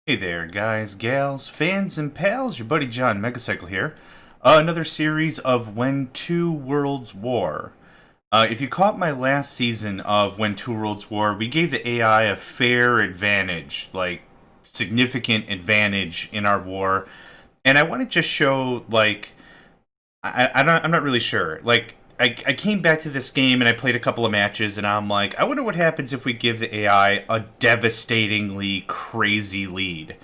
Hey there, guys, gals, fans, and pals. Your buddy John, Megacycle here. Another series of When Two Worlds War. If you caught my last season of When Two Worlds War, we gave the AI a fair advantage, like significant advantage in our war, and I want to just show I'm not really sure. I came back to this game and I played a couple of matches, and I'm like, I wonder what happens if we give the AI a devastatingly crazy lead.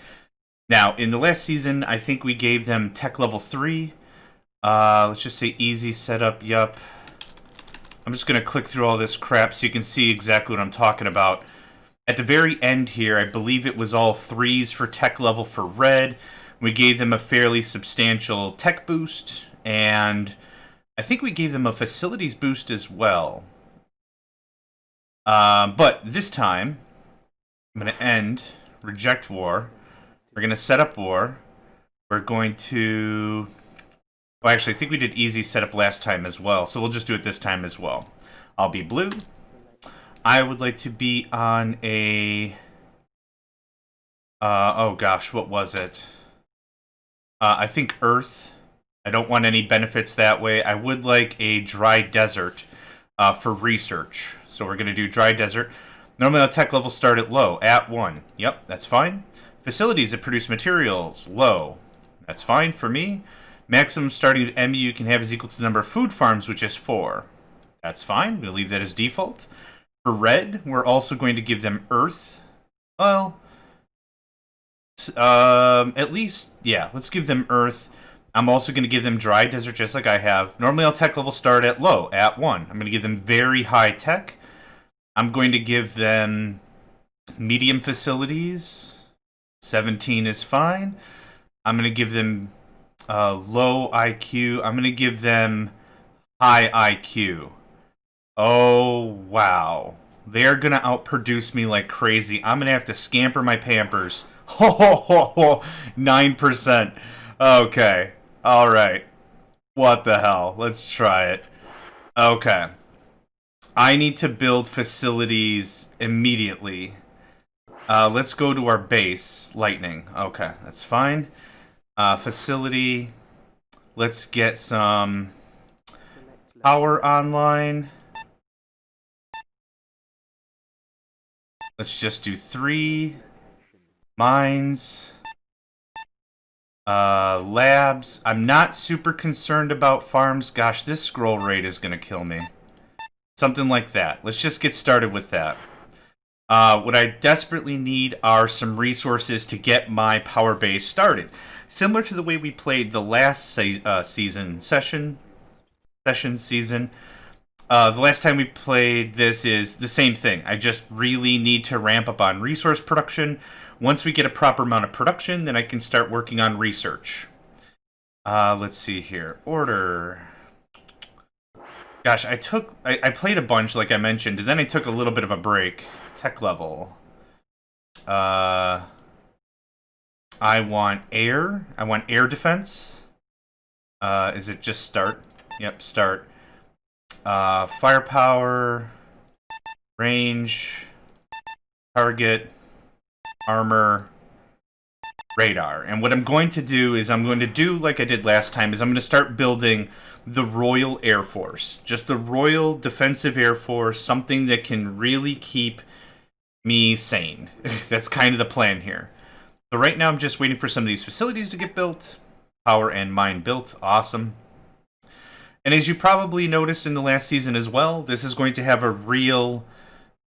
Now, in the last season, I think we gave them tech level 3. Let's just say easy setup, yup. I'm just going to click through all this crap so you can see exactly what I'm talking about. At the very end here, I believe it was all 3s for tech level for red. We gave them a fairly substantial tech boost, and I think we gave them a facilities boost as well. But this time, I'm going to end, reject war. We're going to set up war. We're going to... Well, actually, I think we did easy setup last time as well, so we'll just do it this time as well. I'll be blue. I would like to be on a... oh gosh, what was it? I think Earth. I don't want any benefits that way. I would like a dry desert for research. So we're going to do dry desert. Normally our tech levels start at low, at 1. Yep, that's fine. Facilities that produce materials, low. That's fine for me. Maximum starting MU you can have is equal to the number of food farms, which is 4. That's fine. We'll leave that as default. For red, we're also going to give them earth. Well, at least, yeah, let's give them earth. I'm also going to give them dry desert just like I have. Normally I'll tech level start at low, at 1. I'm going to give them very high tech. I'm going to give them medium facilities. 17 is fine. I'm going to give them low IQ. I'm going to give them high IQ. Oh, wow. They're going to outproduce me like crazy. I'm going to have to scamper my pampers. Ho, ho, ho, ho. 9%. Okay. All right. What the hell? Let's try it. Okay. I need to build facilities immediately. Let's go to our base. Lightning. Okay, that's fine. Facility. Let's get some power online. Let's just do 3 mines. Labs. I'm not super concerned about farms. Gosh, this scroll rate is going to kill me. Something like that. Let's just get started with that. What I desperately need are some resources to get my power base started. Similar to the way we played the last season. The last time we played this is the same thing. I just really need to ramp up on resource production. Once we get a proper amount of production, then I can start working on research. Let's see here. Order. Gosh, I played a bunch, like I mentioned, and then I took a little bit of a break. Tech level. I want air. I want air defense. Is it just start? Yep, start. Firepower. Range. Target. Armor. Radar. And what I'm going to do is I'm going to do like I did last time, is I'm going to start building the Royal Air Force. Just the Royal Defensive Air Force, something that can really keep me sane. That's kind of the plan here. So right now I'm just waiting for some of these facilities to get built. Power and mine built. Awesome. And as you probably noticed in the last season as well, this is going to have a real,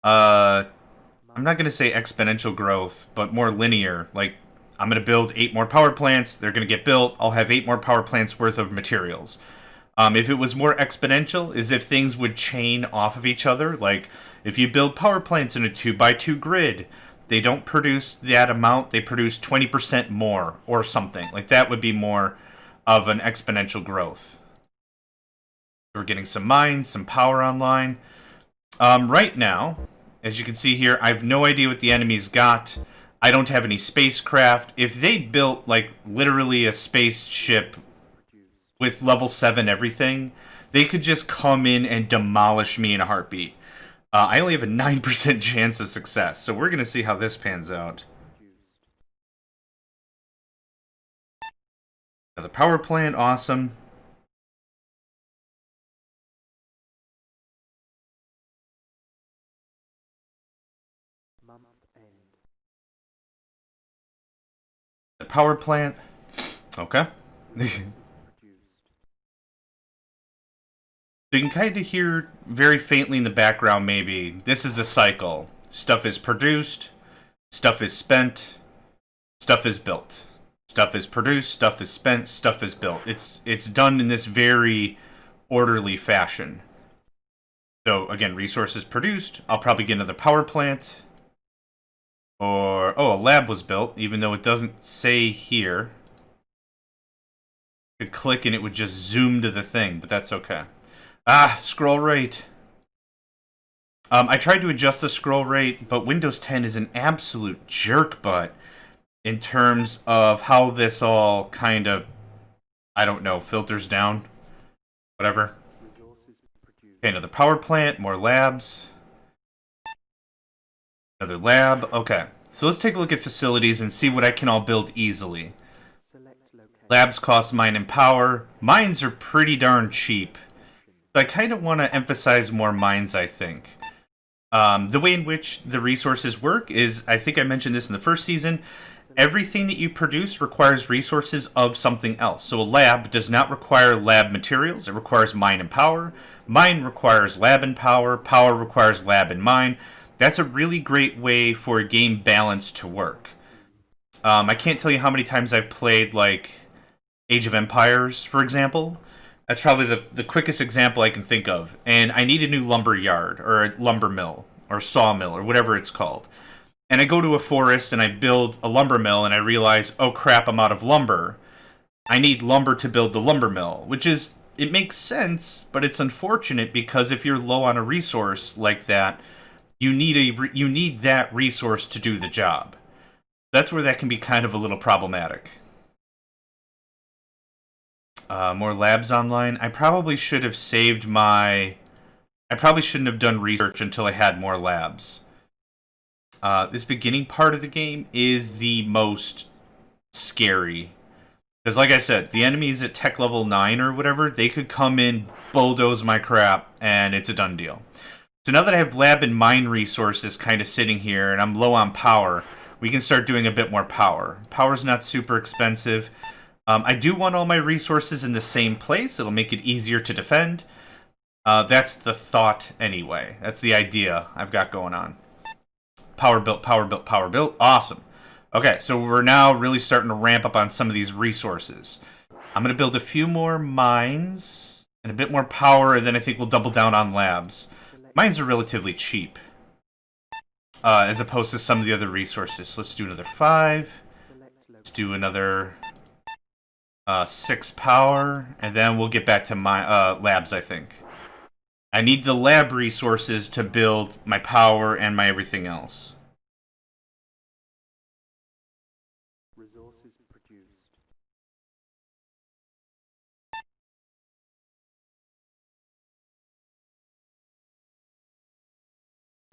I'm not going to say exponential growth, but more linear. Like, I'm going to build 8 more power plants. They're going to get built. I'll have 8 more power plants worth of materials. If it was more exponential, is if things would chain off of each other. Like, if you build power plants in a 2x2 grid, they don't produce that amount. They produce 20% more or something. Like, that would be more of an exponential growth. We're getting some mines, some power online. Right now, as you can see here, I have no idea what the enemy's got. I don't have any spacecraft. If they built, like, literally a spaceship with level 7 everything, they could just come in and demolish me in a heartbeat. I only have a 9% chance of success, so we're going to see how this pans out. Another power plant, awesome. The power plant. Okay. So you can kind of hear very faintly in the background, maybe, this is the cycle. Stuff is produced, stuff is spent, stuff is built. Stuff is produced, stuff is spent, stuff is built. It's done in this very orderly fashion. So again, resources produced. I'll probably get another power plant. Or, oh, a lab was built, even though it doesn't say here. I could click and it would just zoom to the thing, but that's okay. Ah, scroll rate. I tried to adjust the scroll rate, but Windows 10 is an absolute jerk butt in terms of how this all kind of, I don't know, filters down. Whatever. Okay, another power plant, more labs. Another lab. Okay, so let's take a look at facilities and see what I can all build easily. Labs cost mine and power. Mines are pretty darn cheap. I kind of want to emphasize more mines, I think. The way in which the resources work is, I think I mentioned this in the first season, everything that you produce requires resources of something else. So a lab does not require lab materials, it requires mine and power. Mine requires lab and power, power requires lab and mine. That's a really great way for a game balance to work. I can't tell you how many times I've played, like, Age of Empires, for example. That's probably the quickest example I can think of. And I need a new lumber yard, or a lumber mill, or sawmill, or whatever it's called. And I go to a forest and I build a lumber mill and I realize, oh crap, I'm out of lumber. I need lumber to build the lumber mill, which is, it makes sense, but it's unfortunate because if you're low on a resource like that, you need that resource to do the job. That's where that can be kind of a little problematic. More labs online. I probably should have saved my... I probably shouldn't have done research until I had more labs. This beginning part of the game is the most scary. Because like I said, the enemies at tech level 9 or whatever, they could come in, bulldoze my crap, and it's a done deal. So now that I have lab and mine resources kind of sitting here, and I'm low on power, we can start doing a bit more power. Power's not super expensive. I do want all my resources in the same place. It'll make it easier to defend. That's the thought anyway. That's the idea I've got going on. Power built, power built, power built. Awesome. Okay, so we're now really starting to ramp up on some of these resources. I'm going to build a few more mines and a bit more power, and then I think we'll double down on labs. Mines are relatively cheap, as opposed to some of the other resources. So let's do another 5. Let's do another 6 power, and then we'll get back to my labs, I think. I need the lab resources to build my power and my everything else. Resources produced.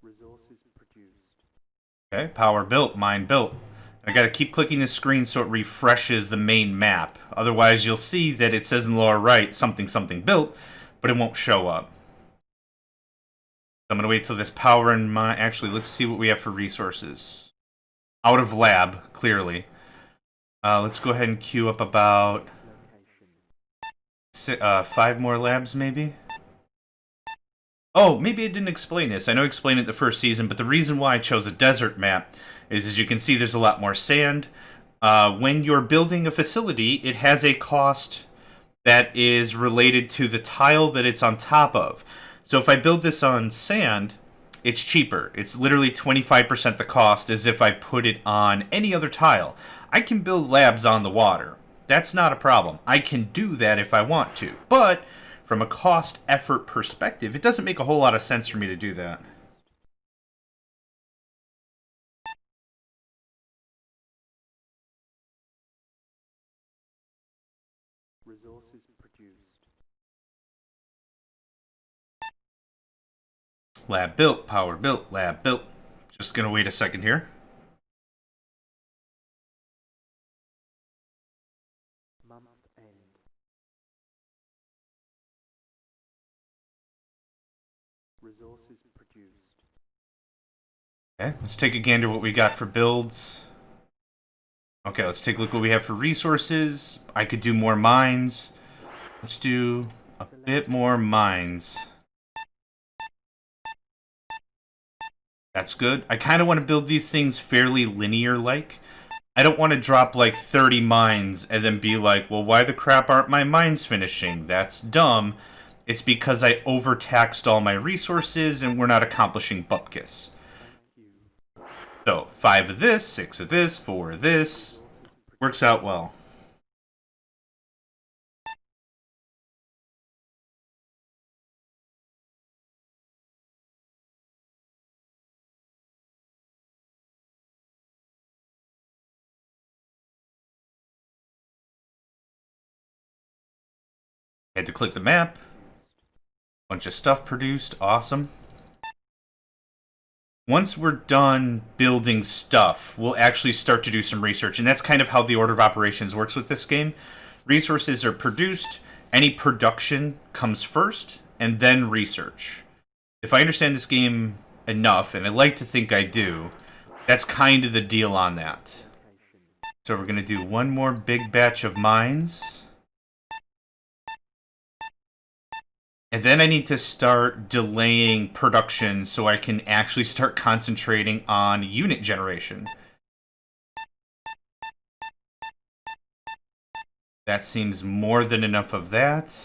Resources produced. Okay, power built, mine built. I gotta keep clicking the screen so it refreshes the main map. Otherwise, you'll see that it says in the lower right, something something built, but it won't show up. So I'm gonna wait till this power and mine... Actually, let's see what we have for resources. Out of lab, clearly. Let's go ahead and queue up about... 5 more labs, maybe? Oh, maybe I didn't explain this. I know I explained it the first season, but the reason why I chose a desert map is, as you can see, there's a lot more sand. When you're building a facility, it has a cost that is related to the tile that it's on top of. So if I build this on sand, it's cheaper. It's literally 25% the cost as if I put it on any other tile. I can build labs on the water. That's not a problem. I can do that if I want to. But from a cost-effort perspective, it doesn't make a whole lot of sense for me to do that. Resources produced. Lab built, power built, lab built. Just gonna wait a second here. Month end. Resources produced. Okay, let's take a gander what we got for builds. Okay, let's take a look what we have for resources. I could do more mines. Let's do a bit more mines. That's good. I kind of want to build these things fairly linear-like. I don't want to drop like 30 mines and then be like, well, why the crap aren't my mines finishing? That's dumb. It's because I overtaxed all my resources and we're not accomplishing bupkis. Thank you. So, 5 of this, 6 of this, 4 of this. Works out well. Had to click the map. Bunch of stuff produced. Awesome. Once we're done building stuff, we'll actually start to do some research. And that's kind of how the order of operations works with this game. Resources are produced. Any production comes first, and then research. If I understand this game enough, and I like to think I do, that's kind of the deal on that. So we're going to do one more big batch of mines. And then I need to start delaying production so I can actually start concentrating on unit generation. That seems more than enough of that.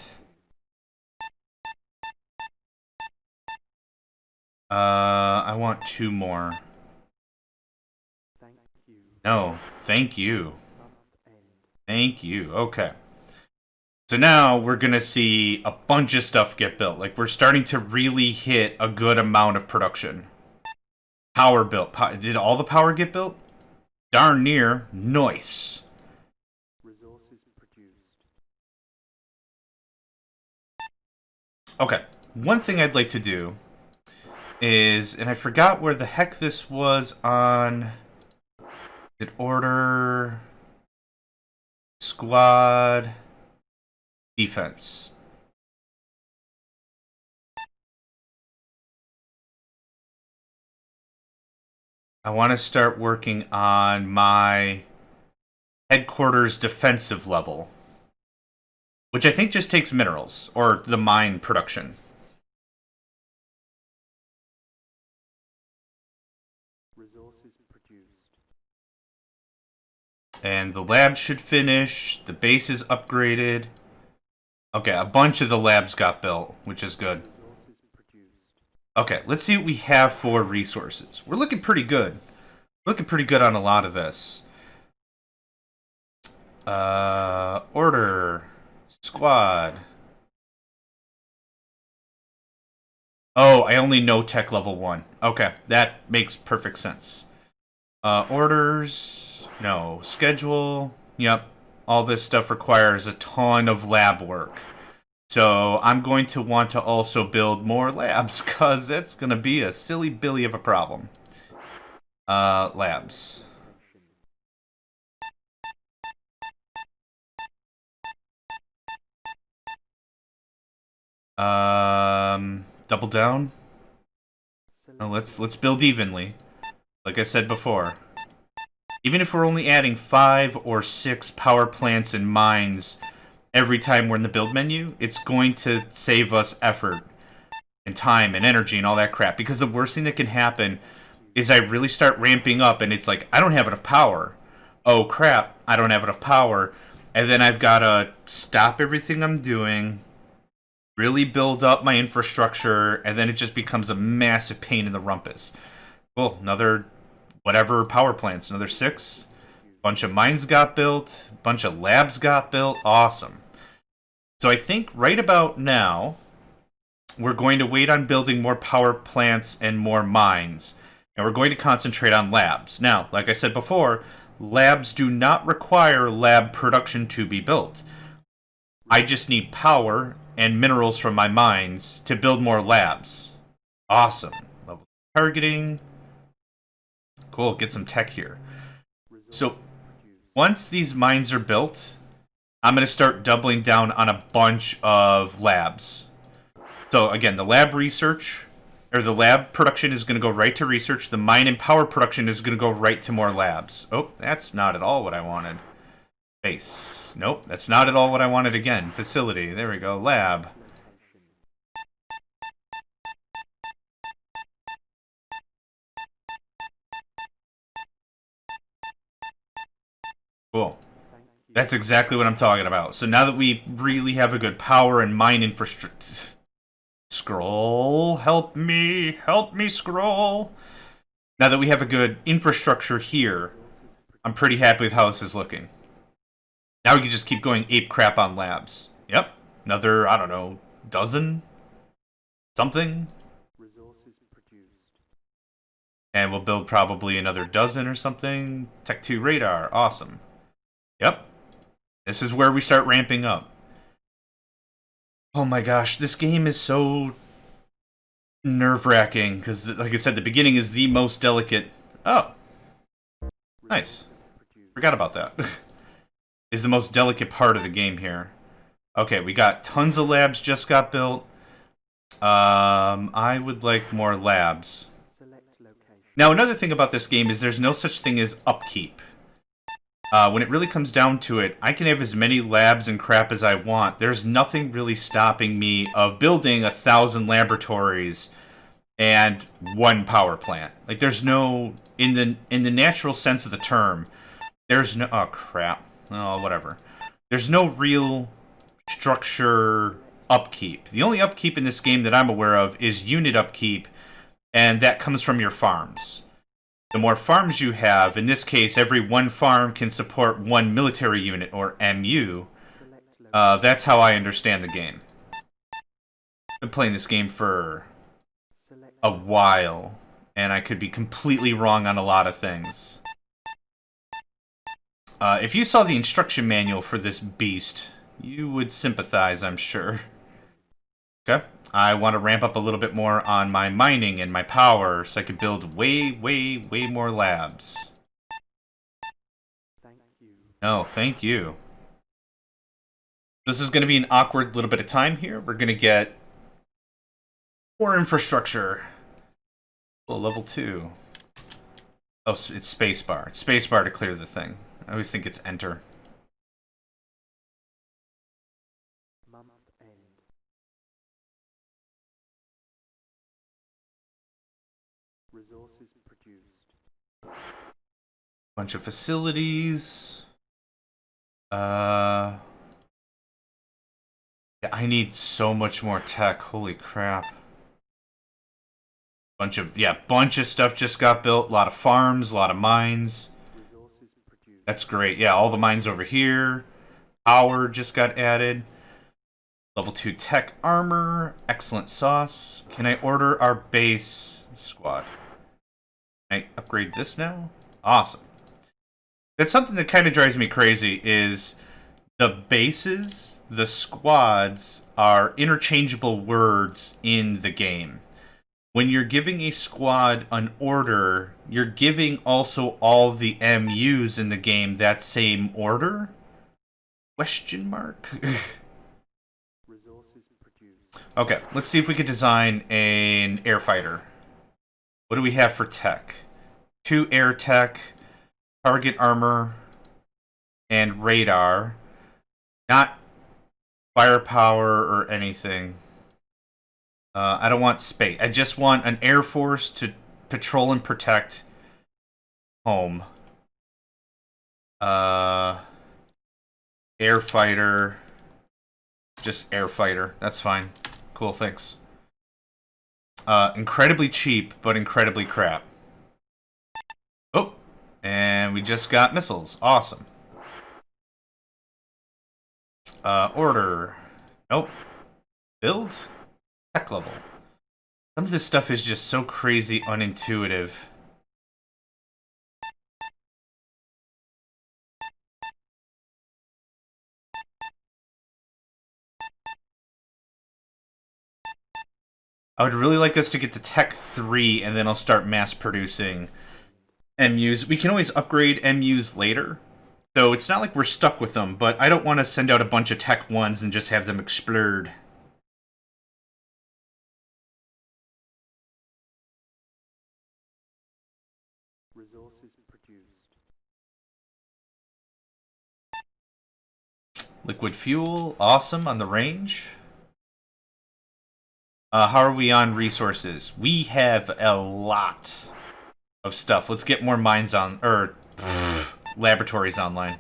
I want 2 more. Thank you. No, thank you. Thank you. Okay. So now we're going to see a bunch of stuff get built. Like, we're starting to really hit a good amount of production. Power built. Did all the power get built? Darn near. Nice. Resources produced. Okay. One thing I'd like to do is, and I forgot where the heck this was on... Did order... Squad... Defense. I want to start working on my headquarters defensive level, which I think just takes minerals, or the mine production. Resources produced. And the lab should finish. The base is upgraded. Okay, a bunch of the labs got built, which is good. Resources produced. Okay, let's see what we have for resources. We're looking pretty good. Looking pretty good on a lot of this. Order. Squad. Oh, I only know tech level 1. Okay, that makes perfect sense. Orders. No. Schedule. Yep. All this stuff requires a ton of lab work. So I'm going to want to also build more labs, because that's going to be a silly billy of a problem. Labs. Double down. No, let's build evenly. Like I said before. Even if we're only adding 5 or 6 power plants and mines every time we're in the build menu, it's going to save us effort and time and energy and all that crap. Because the worst thing that can happen is I really start ramping up and it's like, I don't have enough power. Oh crap, I don't have enough power. And then I've got to stop everything I'm doing, really build up my infrastructure, and then it just becomes a massive pain in the rumpus. Cool, another whatever power plants, another 6. Bunch of mines got built, bunch of labs got built. Awesome. So I think right about now, we're going to wait on building more power plants and more mines. And we're going to concentrate on labs. Now, like I said before, labs do not require lab production to be built. I just need power and minerals from my mines to build more labs. Awesome. Level targeting. Cool, get some tech here. So, once these mines are built, I'm going to start doubling down on a bunch of labs. So, again, the lab research or the lab production is going to go right to research. The mine and power production is going to go right to more labs. Oh, that's not at all what I wanted. Base. Nope, that's not at all what I wanted again. Facility. There we go. Lab. Cool. That's exactly what I'm talking about. So now that we really have a good power and mine infrastructure... Scroll. Help me. Help me, scroll. Now that we have a good infrastructure here, I'm pretty happy with how this is looking. Now we can just keep going ape crap on labs. Yep. Another, I don't know, dozen? Something? Resources produced. And we'll build probably another dozen or something. Tech 2 radar. Awesome. Yep. This is where we start ramping up. Oh my gosh, this game is so nerve-wracking, because, like I said, the beginning is the most delicate... Oh. Nice. Forgot about that. Is the most delicate part of the game here. Okay, we got tons of labs just got built. I would like more labs. Now, another thing about this game is there's no such thing as upkeep. When it really comes down to it, I can have as many labs and crap as I want. There's nothing really stopping me of building 1,000 laboratories and 1 power plant. Like, there's no... In the natural sense of the term, there's no... Oh, crap. Oh, whatever. There's no real structure upkeep. The only upkeep in this game that I'm aware of is unit upkeep, and that comes from your farms. The more farms you have, in this case, every 1 farm can support 1 military unit, or MU. That's how I understand the game. I've been playing this game for a while, and I could be completely wrong on a lot of things. If you saw the instruction manual for this beast, you would sympathize, I'm sure. Okay. I want to ramp up a little bit more on my mining and my power so I could build way more labs. Thank you. No, thank you. This is going to be an awkward little bit of time here. We're going to get more infrastructure. Oh, level 2. Oh, it's spacebar. It's spacebar to clear the thing. I always think it's enter. Month end. Resources produced. Bunch of facilities. Yeah, I need so much more tech. Holy crap. Bunch of stuff just got built. A lot of farms, a lot of mines. Resources produced. That's great. Yeah, all the mines over here. Power just got added. Level 2 tech armor. Excellent sauce. Can I order our base squad? Can I upgrade this now? Awesome. That's something that kind of drives me crazy is the bases, the squads, are interchangeable words in the game. When you're giving a squad an order, you're giving also all the MUs in the game that same order? Question mark? Resources produced. Okay, let's see if we could design an air fighter. What do we have for tech? 2 air tech, target armor, and radar. Not firepower or anything. I don't want space. I just want an air force to patrol and protect home. Air fighter. Just air fighter. That's fine. Cool, thanks. Incredibly cheap, but incredibly crap. Oh, and we just got missiles. Awesome. Order. Nope. Build? Tech level. Some of this stuff is just so crazy unintuitive. I would really like us to get to Tech 3, and then I'll start mass producing MUs. We can always upgrade MUs later, so it's not like we're stuck with them, but I don't want to send out a bunch of Tech 1s and just have them explode. Liquid fuel, awesome on the range. How are we on resources? We have a lot of stuff. Let's get more mines on, or laboratories online.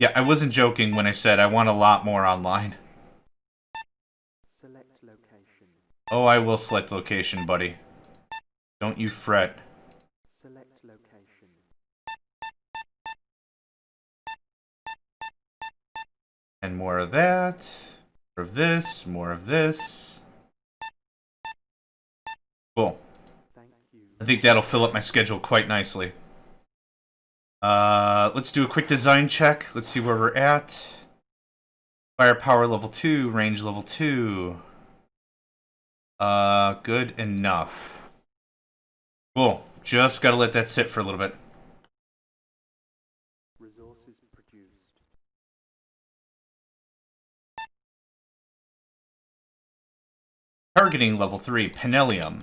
Yeah, I wasn't joking when I said I want a lot more online. Select location. Oh, I will select location, buddy. Don't you fret. Select location. And more of that. More of this. More of this. Cool. Thank you. I think that'll fill up my schedule quite nicely. Let's do a quick design check. Let's see where we're at. Firepower level 2, range level 2. Good enough. Cool. Just gotta let that sit for a little bit. Resources produced. Targeting level 3, Penellium.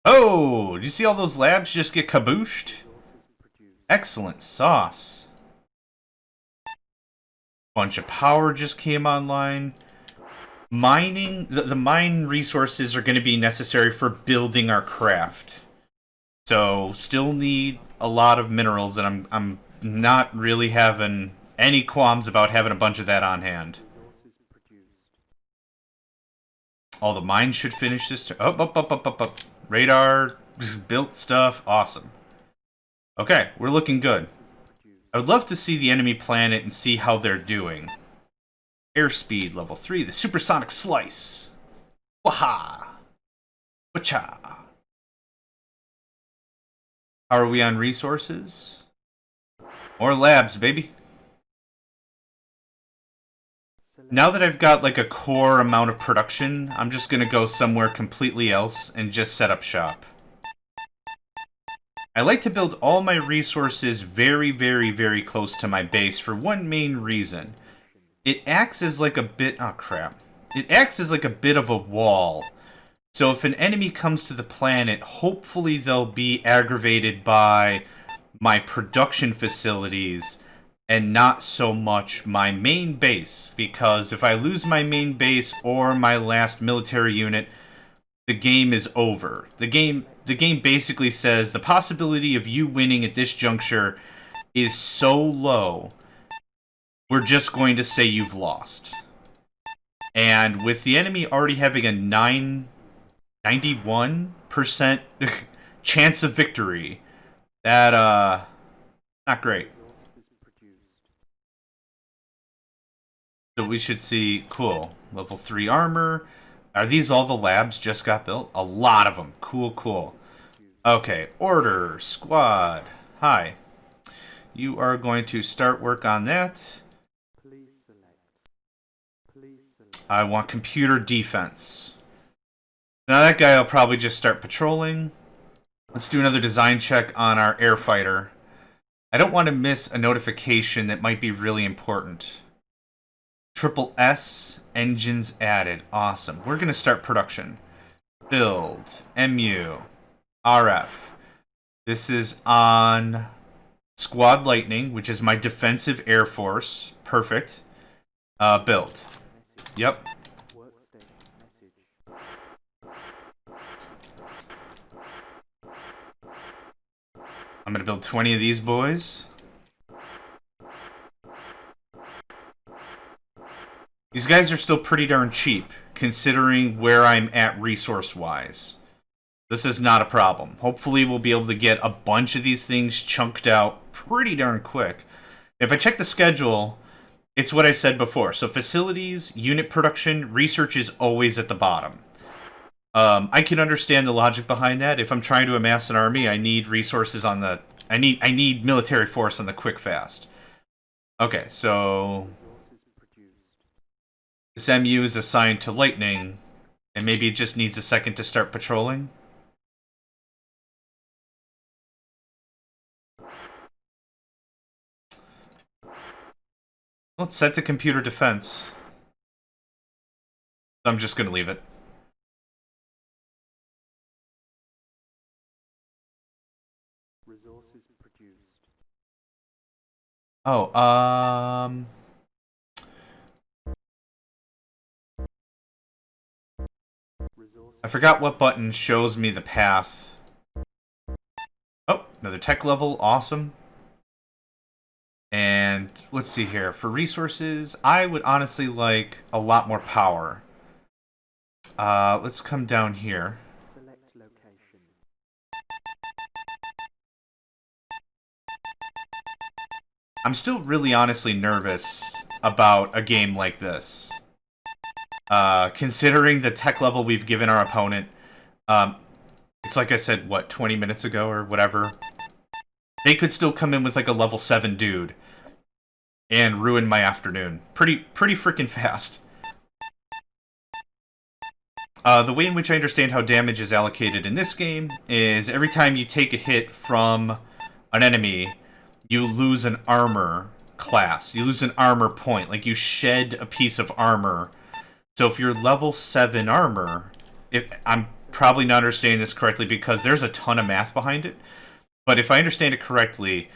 Oh, did you see all those labs just get kabooshed? Resources produced. Excellent sauce. Bunch of power just came online. Mining, the mine resources are going to be necessary for building our craft. So, still need a lot of minerals, and I'm not really having any qualms about having a bunch of that on hand. Resources produced. All the mines should finish this. Up. Radar, built stuff, awesome. Okay, we're looking good. Produced. I would love to see the enemy planet and see how they're doing. Airspeed level 3, the supersonic slice. Waha! Wacha! How are we on resources? More labs, baby. Select Now that I've got like a core amount of production, I'm just gonna go somewhere completely else and just set up shop. I like to build all my resources very, very, very close to my base for one main reason. It acts as like a bit... oh, crap. It acts as like a bit of a wall. So if an enemy comes to the planet, hopefully they'll be aggravated by my production facilities and not so much my main base. Because if I lose my main base or my last military unit, the game is over. The game basically says the possibility of you winning at this juncture is so low, we're just going to say you've lost. And with the enemy already having a 91% chance of victory, that, not great. resources produced. So we should see, cool, level 3 armor. Are these all the labs just got built? A lot of them. Cool, cool. Okay, order, squad. Hi. You are going to start work on that. Please select. Please select. I want computer defense. Now that guy will probably just start patrolling. Let's do another design check on our air fighter. I don't want to miss a notification that might be really important. Triple S, engines added. Awesome. We're going to start production. Build, MU, RF. This is on Squad Lightning, which is my defensive air force. Perfect. Build. Message. Yep. Workstation message. I'm going to build 20 of these boys. These guys are still pretty darn cheap, considering where I'm at resource-wise. This is not a problem. Hopefully we'll be able to get a bunch of these things chunked out pretty darn quick. If I check the schedule, it's what I said before. So facilities, unit production, research is always at the bottom. I can understand the logic behind that. If I'm trying to amass an army, I need resources on the... I need military force on the quick fast. Okay, so... Resources produced. this MU is assigned to Lightning, and maybe it just needs a second to start patrolling. Let's set to computer defense. I'm just gonna leave it. Resources produced. Oh, I forgot what button shows me the path. Oh, another tech level, awesome. And let's see here. For resources, I would honestly like a lot more power. Let's come down here. Select location. I'm still really honestly nervous about a game like this. Considering the tech level we've given our opponent, it's like I said, what, 20 minutes ago or whatever? They could still come in with like a level 7 dude and ruin my afternoon. Pretty freaking fast. The way in which I understand how damage is allocated in this game is every time you take a hit from an enemy, you lose an armor class. You lose an armor point. Like, you shed a piece of armor. So if you're level 7 armor, I'm probably not understanding this correctly because there's a ton of math behind it. But if I understand it correctly,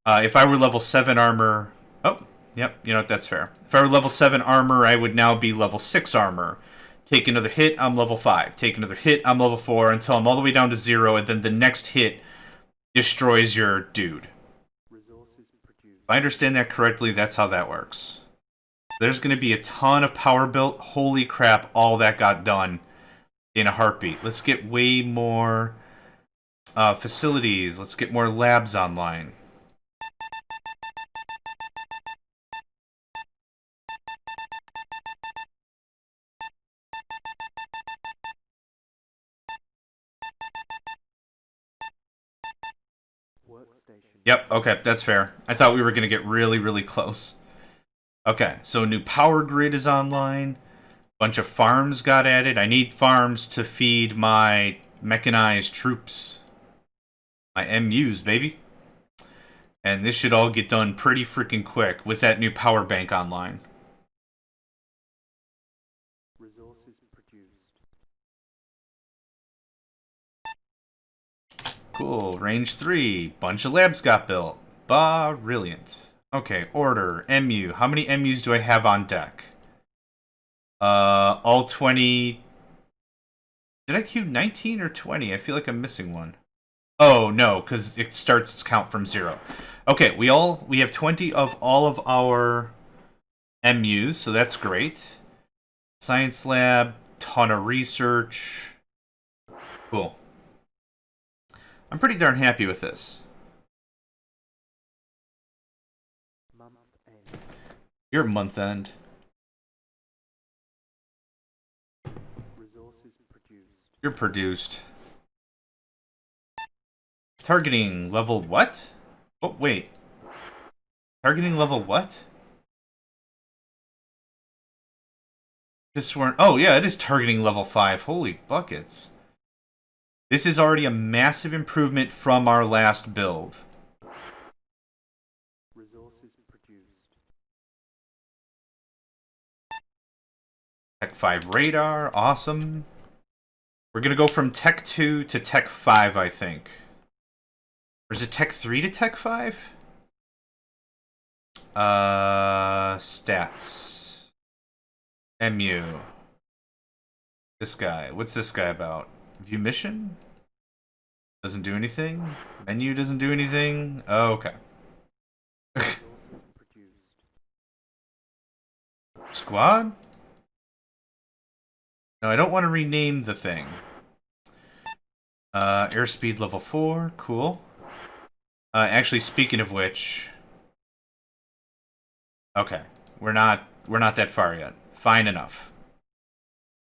if I were level 7 armor... Oh, yep, you know what, that's fair. If I were level 7 armor, I would now be level 6 armor. Take another hit, I'm level 5. Take another hit, I'm level 4, until I'm all the way down to 0, and then the next hit destroys your dude. Resources produced. If I understand that correctly, that's how that works. There's going to be a ton of power built. Holy crap, all that got done in a heartbeat. Let's get way more facilities. Let's get more labs online. Workstation. Yep, okay, that's fair. I thought we were going to get really close. Okay, so new power grid is online. Bunch of farms got added. I need farms to feed my mechanized troops. My MUs, baby. And this should all get done pretty freaking quick with that new power bank online. Resources produced. Cool, range 3. Bunch of labs got built. Brilliant. Okay, order, MU. How many MUs do I have on deck? All 20... Did I queue 19 or 20? I feel like I'm missing one. Oh, no, because it starts its count from 0. Okay, we have 20 of all of our MUs, so that's great. Science lab, ton of research. Cool. I'm pretty darn happy with this. Month end. You're month end. Resources produced. You're produced. Targeting level what? Oh, wait. Targeting level what? Just weren't. Oh, yeah, it is targeting level 5. Holy buckets. This is already a massive improvement from our last build. Resources produced. Tech 5 radar, awesome. We're gonna go from Tech 2 to Tech 5, I think. Or is it Tech 3 to Tech 5? Stats. MU. This guy. What's this guy about? View mission? Doesn't do anything? Menu doesn't do anything? Oh, okay. Resources produced. Squad? No, I don't want to rename the thing. Airspeed level 4, cool. Actually, speaking of which... Okay, we're not that far yet. Fine enough.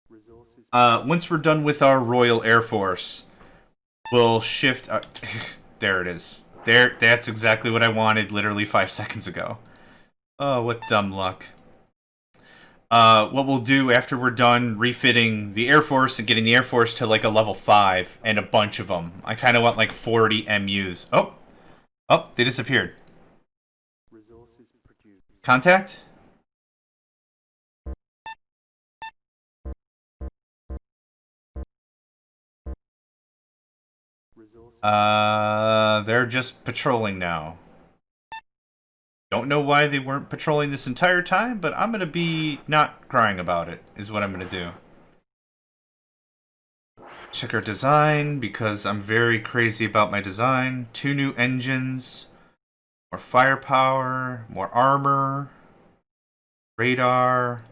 Resources. Once we're done with our Royal Air Force, we'll shift... there it is. That's exactly what I wanted literally 5 seconds ago. Oh, what dumb luck. What we'll do after we're done refitting the Air Force and getting the Air Force to like a level 5 and a bunch of them. I kind of want like 40 MUs. Oh, they disappeared. Resources produced. Contact? They're just patrolling now. Don't know why they weren't patrolling this entire time, but I'm gonna be not crying about it, is what I'm gonna do. Check our design, because I'm very crazy about my design. 2 new engines, more firepower, more armor, radar.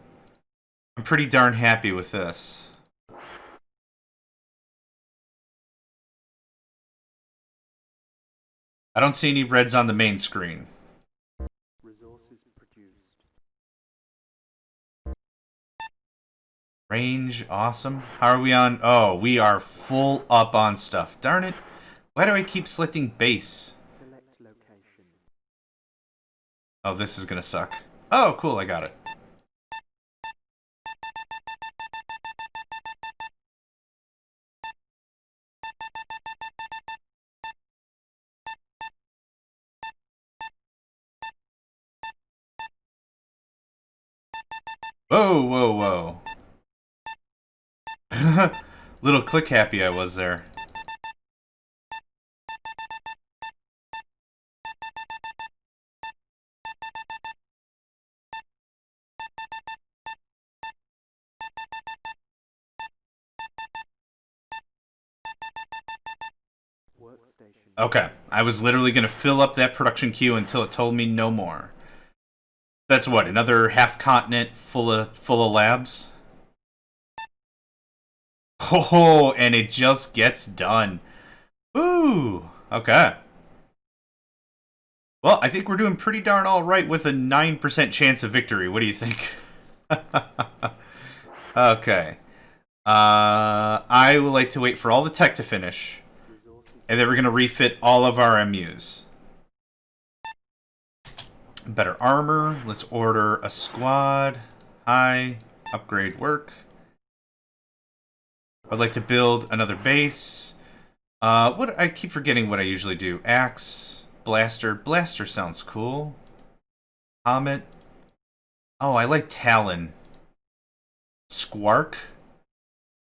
I'm pretty darn happy with this. I don't see any reds on the main screen. Resources produced. Range, awesome. How are we on? Oh, we are full up on stuff. Darn it. Why do I keep selecting base? Select location. Oh, this is gonna suck. Oh, cool, I got it. Whoa, whoa, whoa. Little click happy I was there. Workstation. Okay, I was literally gonna fill up that production queue until it told me no more. That's what, another half continent full of labs? Oh, and it just gets done. Ooh, okay. Well, I think we're doing pretty darn all right with a 9% chance of victory. What do you think? Okay. I would like to wait for all the tech to finish, and then we're going to refit all of our MUs. Better armor. Let's order a squad. High. Upgrade work. I'd like to build another base. What I keep forgetting what I usually do. Axe. Blaster. Blaster sounds cool. Comet. Oh, I like Talon. Squark.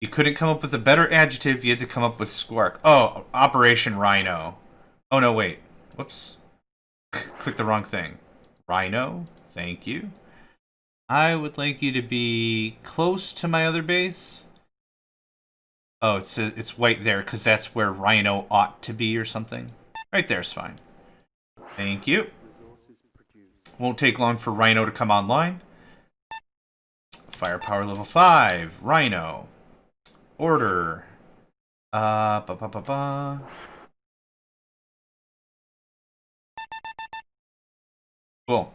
You couldn't come up with a better adjective, you had to come up with Squark. Oh, Operation Rhino. Oh no, wait. Whoops. Click the wrong thing. Rhino, thank you. I would like you to be close to my other base. Oh, it's white there, because that's where Rhino ought to be or something. Right there's fine. Thank you. Resources produced. Won't take long for Rhino to come online. Firepower level 5. Rhino. Order. Ba ba ba ba. Cool.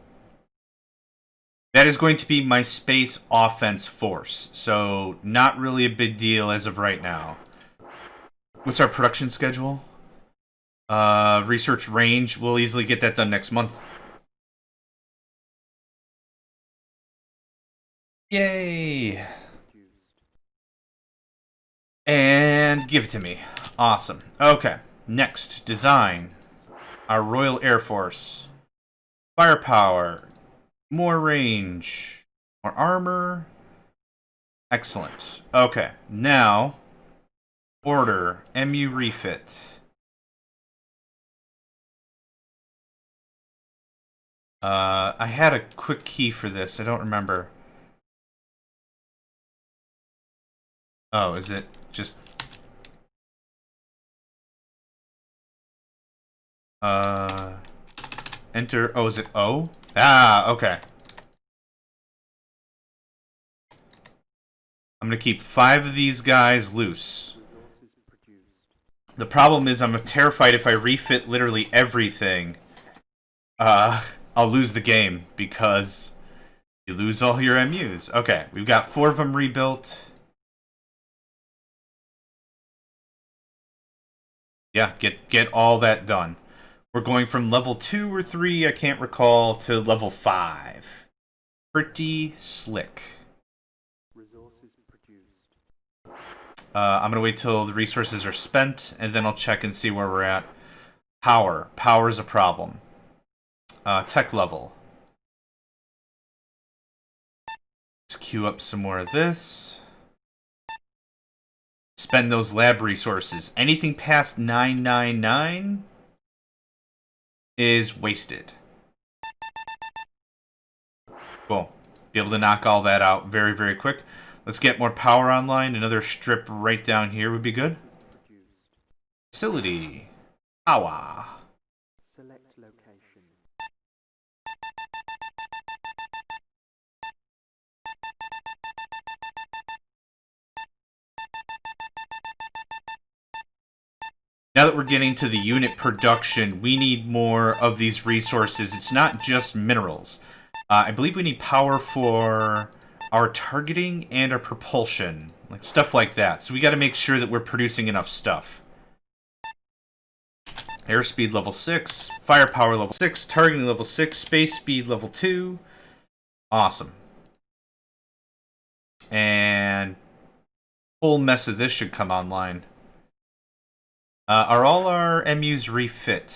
That is going to be my space offense force, so not really a big deal as of right now. What's our production schedule? Research range. We'll easily get that done next month. Yay! And give it to me. Awesome. Okay. Next, design. Our Royal Air Force. Firepower. More range. More armor. Excellent. Okay. Now, order. MU refit. I had a quick key for this. I don't remember. Oh, is it just... Enter... Oh, is it O? Ah, okay. I'm gonna keep 5 of these guys loose. Resources produced. The problem is I'm terrified if I refit literally everything, I'll lose the game, because you lose all your MUs. Okay, we've got 4 of them rebuilt. Yeah, get all that done. We're going from level 2 or 3, I can't recall, to level 5. Pretty slick. Resources produced. I'm gonna wait till the resources are spent, and then I'll check and see where we're at. Power. Power's a problem. Tech level. Let's queue up some more of this. spend those lab resources. Anything past 999 is wasted. Cool. Be able to knock all that out very, very quick. Let's get more power online. Another strip right down here would be good. Facility. Power. Select location. Now that we're getting to the unit production, we need more of these resources. It's not just minerals. I believe we need power for our targeting and our propulsion. Like stuff like that. So we got to make sure that we're producing enough stuff. Airspeed level 6, firepower level 6, targeting level 6, space speed level 2. Awesome. And whole mess of this should come online. Are all our MUs refit?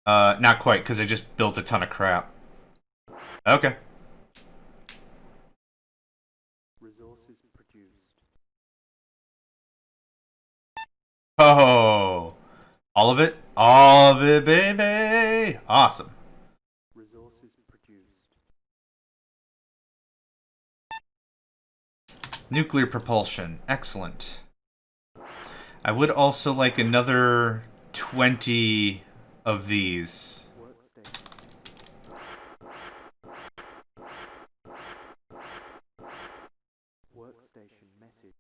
Not quite, because I just built a ton of crap. Okay. Resources produced. Oh, all of it? All of it, baby! Awesome. Resources produced. Nuclear propulsion. Excellent. I would also like another 20 of these. Workstation message.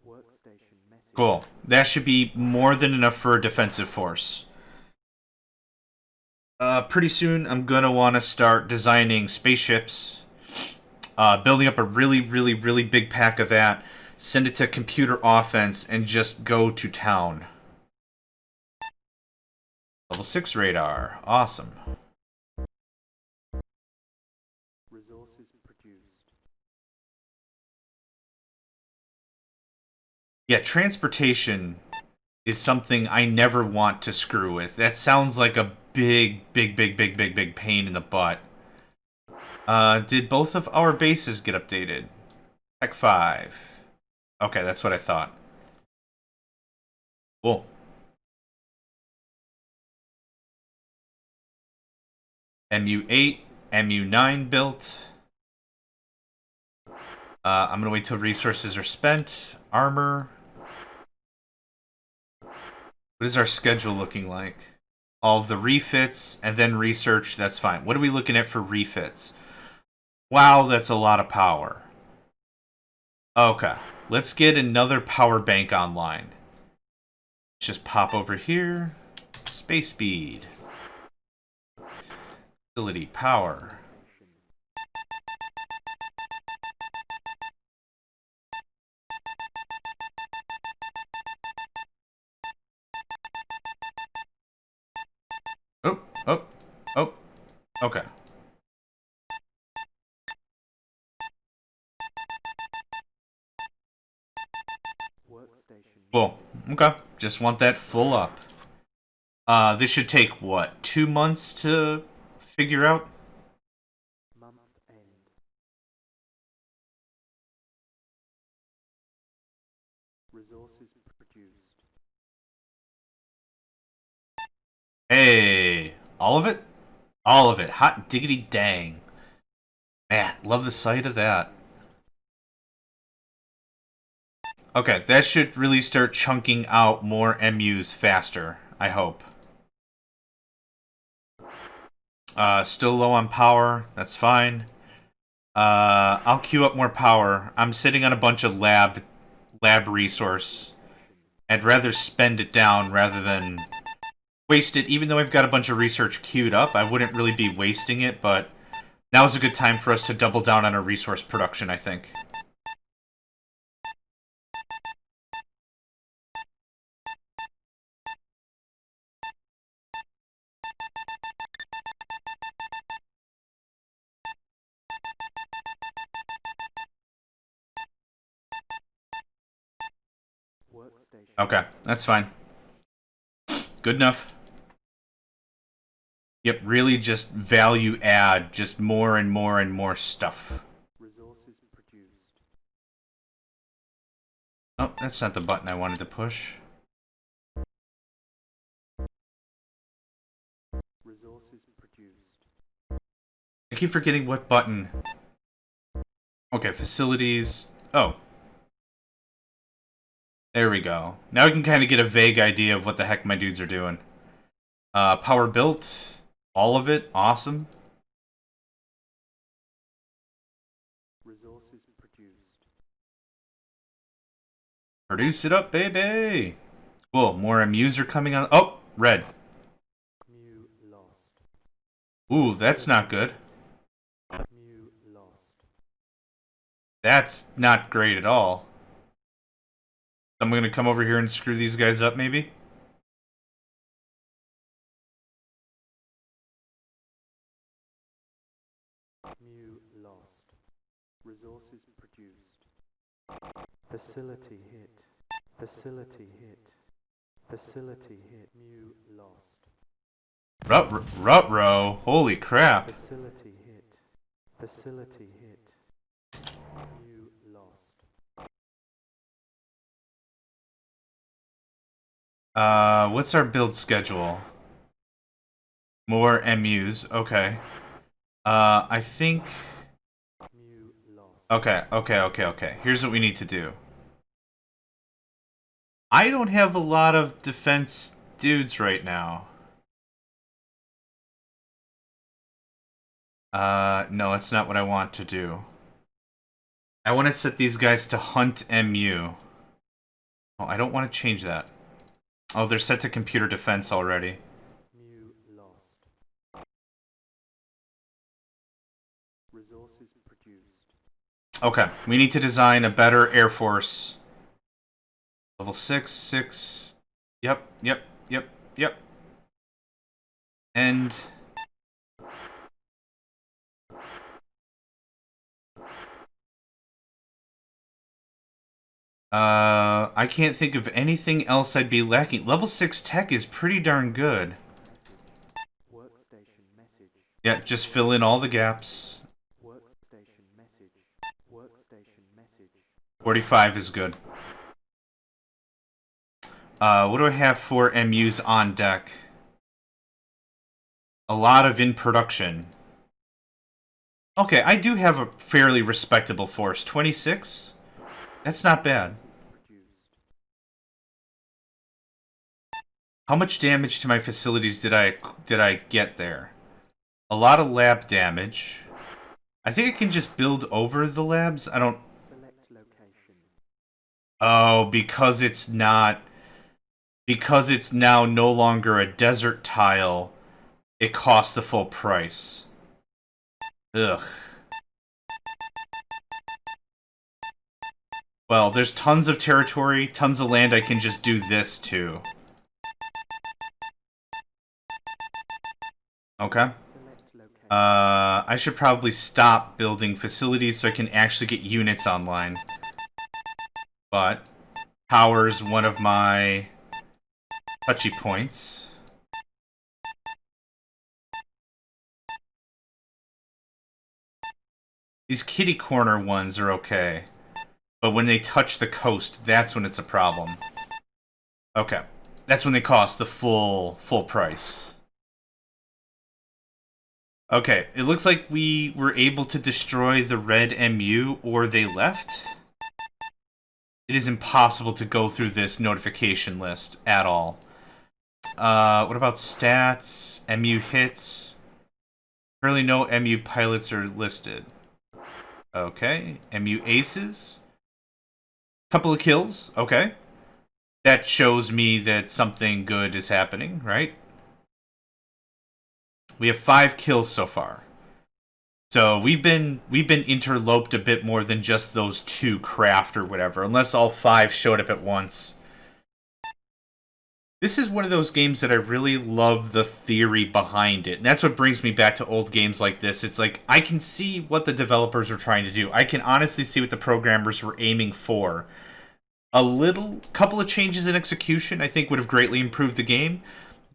Workstation message. Cool. That should be more than enough for a defensive force. Pretty soon, I'm gonna want to start designing spaceships. Building up a really, really, really big pack of that. Send it to computer offense and just go to town. Level 6 radar. Awesome. Resources produced. Yeah, transportation is something I never want to screw with. That sounds like a big, big, big, big, big, big pain in the butt. Did both of our bases get updated? Tech 5. Okay, that's what I thought. Cool. MU8, MU9 built. I'm gonna wait till resources are spent. Armor. What is our schedule looking like? All of the refits and then research, that's fine. What are we looking at for refits? Wow, that's a lot of power. Okay, let's get another power bank online. Let's just pop over here. Space speed. Facility power. Oh, oh, oh. Okay. Workstation. Cool. Okay. Just want that full up. This should take, what, 2 months to figure out? Month end. Resources produced. Hey, all of it? All of it. Hot diggity dang. Man, love the sight of that. Okay, that should really start chunking out more MUs faster, I hope. Still low on power, that's fine. I'll queue up more power. I'm sitting on a bunch of lab resource. I'd rather spend it down rather than waste it. Even though I've got a bunch of research queued up, I wouldn't really be wasting it, but now's a good time for us to double down on our resource production, I think. Workstation. Okay, that's fine. Good enough. Yep, really just value add, just more and more and more stuff. Resources produced. Oh, that's not the button I wanted to push. Resources produced. I keep forgetting what button. Okay, facilities. Oh. There we go. Now I can kind of get a vague idea of what the heck my dudes are doing. Power built. All of it. Awesome. Resources produced. Produce it up, baby! Cool, more MUs are coming on. Oh, red. Mu lost. Ooh, that's not good. Mu lost. That's not great at all. I'm gonna come over here and screw these guys up, maybe? Mu lost. Resources produced. Facility hit. Facility hit. Facility hit. Mu lost. Rut-row. Holy crap. Facility hit. Facility hit. Mu lost. What's our build schedule? More MUs. Okay. I think... Mu lost. Okay. Here's what we need to do. I don't have a lot of defense dudes right now. No, that's not what I want to do. I want to set these guys to hunt MU. Oh, I don't want to change that. Oh, they're set to computer defense already. Mu lost. Resources produced. Okay, we need to design a better Air Force. Level 6. Yep. And... I can't think of anything else I'd be lacking. Level 6 tech is pretty darn good. Workstation message. Yeah, just fill in all the gaps. Workstation message. Workstation message. 45 is good. What do I have for MUs on deck? A lot of in production. Okay, I do have a fairly respectable force. 26? That's not bad. How much damage to my facilities did I get there? A lot of lab damage. I think I can just build over the labs. I don't... Select location. Oh, because it's not... Because it's now no longer a desert tile, it costs the full price. Ugh. Well, there's tons of territory, tons of land I can just do this to. Okay. I should probably stop building facilities so I can actually get units online. But power's one of my touchy points. These kitty corner ones are okay. But when they touch the coast, that's when it's a problem. Okay. That's when they cost the full price. Okay, it looks like we were able to destroy the red MU, or they left. It is impossible to go through this notification list at all. What about stats? MU hits? Currently no MU pilots are listed. Okay, MU aces? Couple of kills, okay. That shows me that something good is happening, right? We have 5 kills so far. So we've been interloped a bit more than just those 2 craft or whatever, unless all 5 showed up at once. This is one of those games that I really love the theory behind it. And that's what brings me back to old games like this. It's like, I can see what the developers are trying to do. I can honestly see what the programmers were aiming for. A couple of changes in execution, I think, would have greatly improved the game.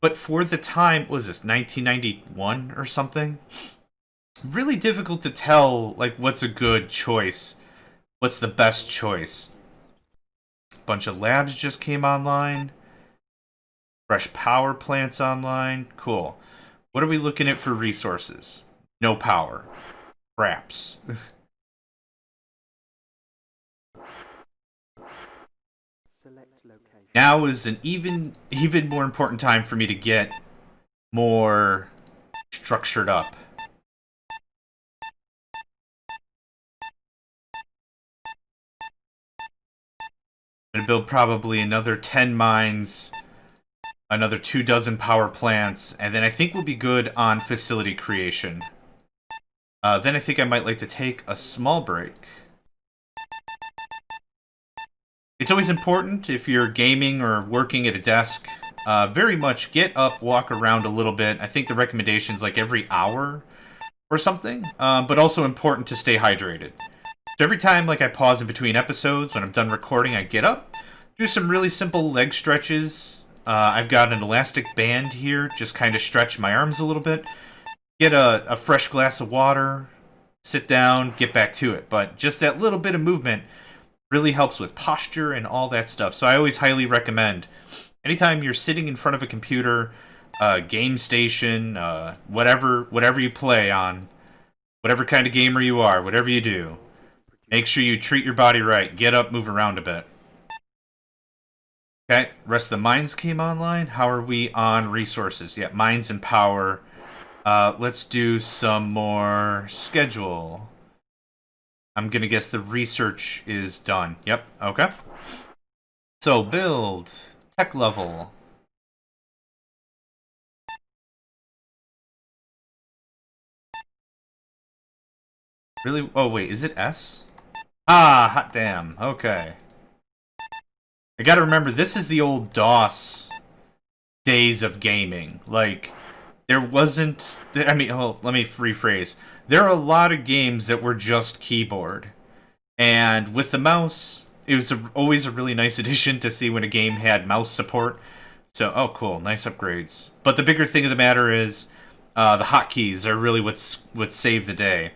But for the time, what was this 1991 or something? Really difficult to tell, like, what's a good choice. What's the best choice? Bunch of labs just came online. Fresh power plants online. Cool. What are we looking at for resources? No power. Craps. Select location. Now is an even more important time for me to get more structured up. I'm gonna build probably another 10 mines, another 24 power plants, and then I think we'll be good on facility creation. Then I think I might like to take a small break. It's always important if you're gaming or working at a desk, very much get up, walk around a little bit. I think the recommendation's like every hour or something, but also important to stay hydrated. So every time like I pause in between episodes, when I'm done recording, I get up, do some really simple leg stretches. I've got an elastic band here, just kind of stretch my arms a little bit. Get a fresh glass of water, sit down, get back to it. But just that little bit of movement really helps with posture and all that stuff. So I always highly recommend, anytime you're sitting in front of a computer, game station, whatever you play on, whatever kind of gamer you are, whatever you do, make sure you treat your body right. Get up, move around a bit. Okay, rest of the mines came online. How are we on resources? Yeah, mines and power. Let's do some more schedule. I'm gonna guess the research is done. Yep, okay. So, build. Tech level. Really? Oh, wait, is it S? Ah, hot damn. Okay. I gotta remember, this is the old DOS days of gaming. Like, there wasn't... I mean, oh, let me rephrase. There are a lot of games that were just keyboard. And with the mouse, it was always a really nice addition to see when a game had mouse support. So, oh, cool. Nice upgrades. But the bigger thing of the matter is, the hotkeys are really what saved the day.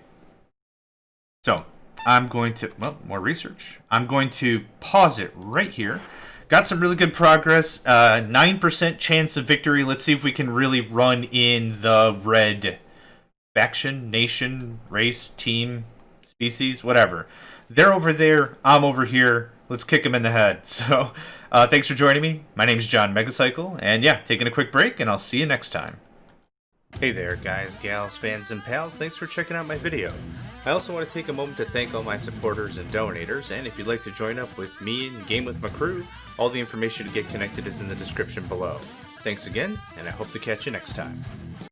So, I'm going to... Well, more research. I'm going to pause it right here. Got some really good progress. 9% chance of victory. Let's see if we can really run in the red faction, nation, race, team, species, whatever. They're over there. I'm over here. Let's kick them in the head. So, thanks for joining me. My name is John Megacycle. And yeah, taking a quick break, and I'll see you next time. Hey there, guys, gals, fans, and pals. Thanks for checking out my video. I also want to take a moment to thank all my supporters and donators, and if you'd like to join up with me and game with my crew, all the information to get connected is in the description below. Thanks again, and I hope to catch you next time.